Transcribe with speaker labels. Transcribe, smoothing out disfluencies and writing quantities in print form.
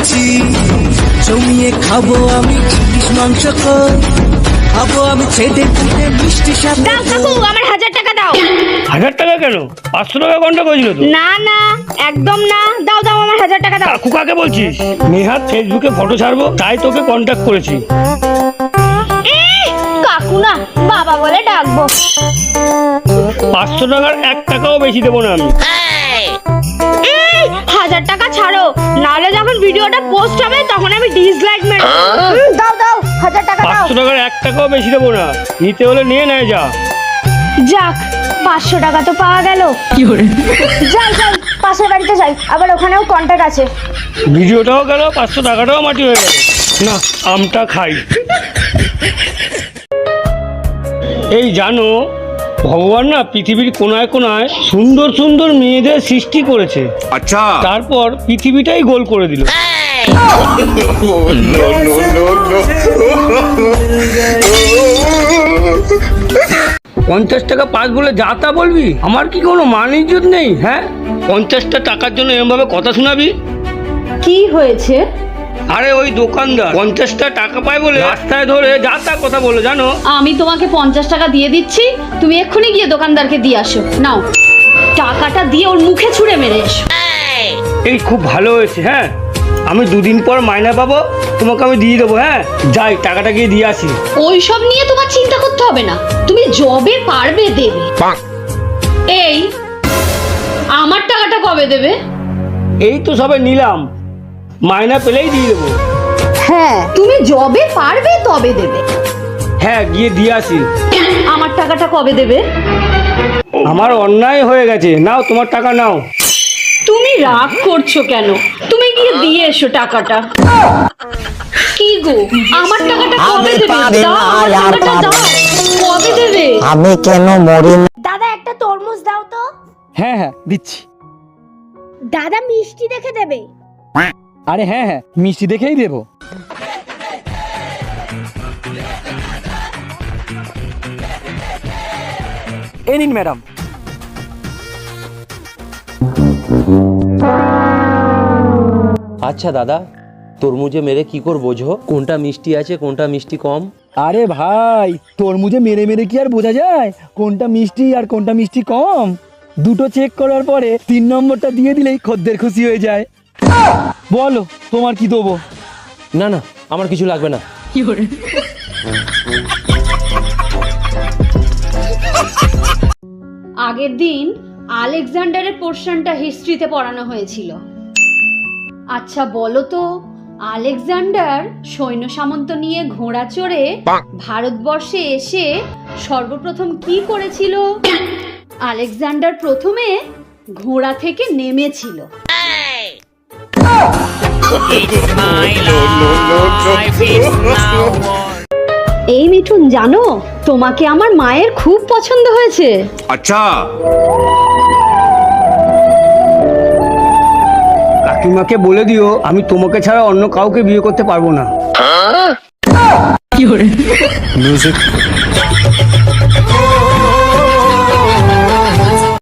Speaker 1: দিচ্ছি, জমিয়ে খাবো আমি ইলিশ মাংস, খাবো আমি ছেদে পুঁতে মিষ্টি সাথে।
Speaker 2: দাও কাকু, আমার 1000 টাকা দাও।
Speaker 3: 1000 টাকা কেন? 500 টাকা কন্ট্যাক্ট করেছিল তো।
Speaker 2: না না, একদম না, দাও দাও, আমার 1000 টাকা দাও।
Speaker 3: কাকু কাকে বলছিস? নেহাত ফেসবুকে ফটো ছাড়বো তাই তোকে কন্ট্যাক্ট করেছি।
Speaker 2: কাকু না, বাবা বলে ডাকবো।
Speaker 3: 500 টাকার 1 টাকাও বেশি দেবো না আমি।
Speaker 2: 1000 টাকা ছাড়ো, নাহলে যখন ভিডিওটা পোস্ট হবে তখন আমি ডিসলাইক মেরে দাও। দাও 1000 টাকা দাও।
Speaker 3: 500 টাকার 1 টাকাও বেশি দেবো না, নিতে হলে নিয়ে নেয় যা।
Speaker 2: যাক, 500 টাকা তো পাওয়া গেল। যাই যাই, পাশের বাড়িতে যাই, আবার ওখানেও কন্টাক্ট আছে।
Speaker 3: ভিডিওটাও গেল, 500 টাকাটাও মাটি হয়ে গেল। না, আমটা খাই। এই জানো, ভগবান না পৃথিবীর কোনায় কোনায় সুন্দর সুন্দর মেয়েদের সৃষ্টি করেছে।
Speaker 4: আচ্ছা,
Speaker 3: তারপর পৃথিবীটাই গোল করে দিল। 50 টাকা পাস বলে যা তা বলবি? আমার কি কোনো মান ইজ্জত নেই? হ্যাঁ, 50টা টাকার জন্য এরকম ভাবে কথা শোনাবি?
Speaker 2: কি হয়েছে?
Speaker 3: আরে ওই দোকানদার 50টা টাকা পায় বলে রাস্তায় ধরে যা তা কথা বলে, জানো?
Speaker 2: আমি তোমাকে 50 টাকা দিয়ে দিচ্ছি, তুমি এক্ষুনি গিয়ে দোকানদারকে দিয়ে আসো। নাও, টাকাটা দিয়ে ওর মুখে ছুঁড়ে মেরে এসো।
Speaker 3: এই খুব ভালো হয়েছে। হ্যাঁ, আমি 2 দিন পর মাইনা পাবো, তোমাকে আমি দিয়ে দেবো। হ্যাঁ, যাই টাকাটা গিয়ে দিয়ে আসি।
Speaker 2: ওইসব নিয়ে তোমার চিন্তা করতে হবে না, তুমি যবে পারবে দেবে। এই, আমার টাকাটা কবে দেবে?
Speaker 3: এই তো সবে নিলাম, মাইনা পেলেই দিয়ে দেবো।
Speaker 2: হ্যাঁ, তুমি যবে পারবে তবে দেবে।
Speaker 3: হ্যাঁ, গিয়ে দিয়ে আসি।
Speaker 2: আমার টাকাটা কবে দেবে?
Speaker 3: আমার অন্যায় হয়ে গেছে, নাও তোমার টাকা নাও।
Speaker 2: তুমি রাগ করছো কেন? তুমি গিয়ে দিয়ে এসো টাকাটা। কি গো, আমার টাকাটা কবে দেবে? দাও, আমার টাকাটা দাও, কবে দেবে?
Speaker 5: আমি কেন মরি না?
Speaker 2: দাদা, একটা তরমুজ দাও তো।
Speaker 6: হ্যাঁ হ্যাঁ দিচ্ছি।
Speaker 2: দাদা, মিষ্টি দেখে দেবে।
Speaker 6: আরে হ্যাঁ হ্যাঁ, মিষ্টি দেখেই দেবো। এই নিন ম্যাডাম।
Speaker 7: আচ্ছা দাদা, তরমুজে মেরে কি করে বোঝো কোনটা মিষ্টি আছে কোনটা মিষ্টি কম?
Speaker 6: আরে ভাই, তরমুজে মেরে মেরে কি আর বোঝা যায় কোনটা মিষ্টি আর কোনটা মিষ্টি কম? দুটো চেক করার পরে 3 নম্বরটা দিয়ে দিলেই খদ্দের খুশি হয়ে যায়। বলো তোমার কি দেবো?
Speaker 7: না না, আমার কিছু লাগবে না।
Speaker 2: আগের দিন আলেকজান্ডারের পোর্শনটা হিস্ট্রিতে পড়ানো হয়েছিল। আচ্ছা বলো তো, আলেকজান্ডার সৈন্য সামন্ত নিয়ে ঘোড়া চড়ে ভারতবর্ষে এসে সর্বপ্রথম কি করেছিল? আলেকজান্ডার প্রথমে ঘোড়া থেকে নেমেছিল। এই মিঠুন, জানো তোমাকে আমার মায়ের খুব পছন্দ হয়েছে।
Speaker 4: আচ্ছা,
Speaker 3: কাকিমাকে বলে দিও আমি তোমাকে ছাড়া অন্য কাউকে বিয়ে করতে পারবো না।
Speaker 4: মিউজিক।